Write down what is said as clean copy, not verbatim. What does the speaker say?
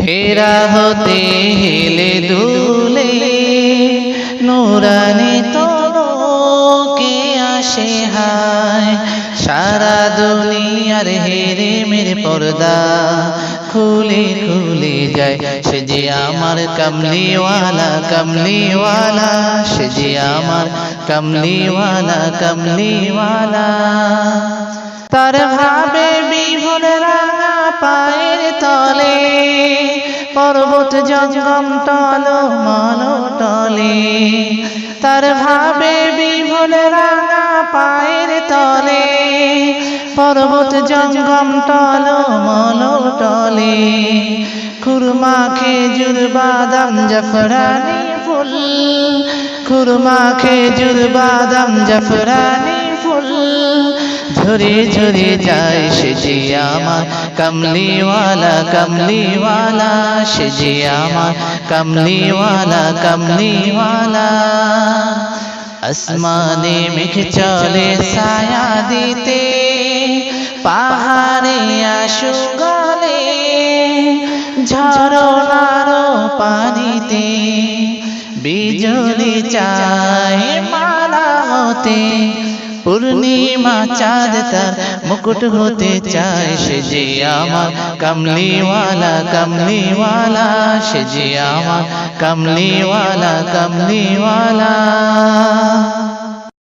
হেরা হতে হেলে দুলে নুরানি তলোকে আসে হায় সারা দুনিয়ার হেরেমের পর্দা খুলে খুলে যায় সে যে আমার কমলিওয়ালা কমলিওয়ালা সে যে আমার কমলিওয়ালা কমলিওয়ালা তার ভাবে বিভোর রাঙা পায়ের তলে পর্বত জঙ্গম টল মল টলে তার ভাবে বিভোর রাঙা পায়ের তলে পর্বত জঙ্গম টল মল টলে খুরমা খেজুর বাদাম জাফরানি ফুল খুরমা খেজুর বাদাম জাফরানি ফুল ঝরে ঝরে যায় সে যে আমার কমলিওয়ালা কমলিওয়ালা সে যে আমার কমলিওয়ালা কমলিওয়ালা আসমানে মেঘ চলে ছায়া দিতে পাহাড়ে আসু গলে ঝরনার পানিতে বিজলি চায় মালা হতে পূর্ণিমা চাঁদ তার মুকুট হতে চায় সে যে আমার কমলিওয়ালা কমলিওয়ালা সে যে আমার কমলিওয়ালা কমলিওয়ালা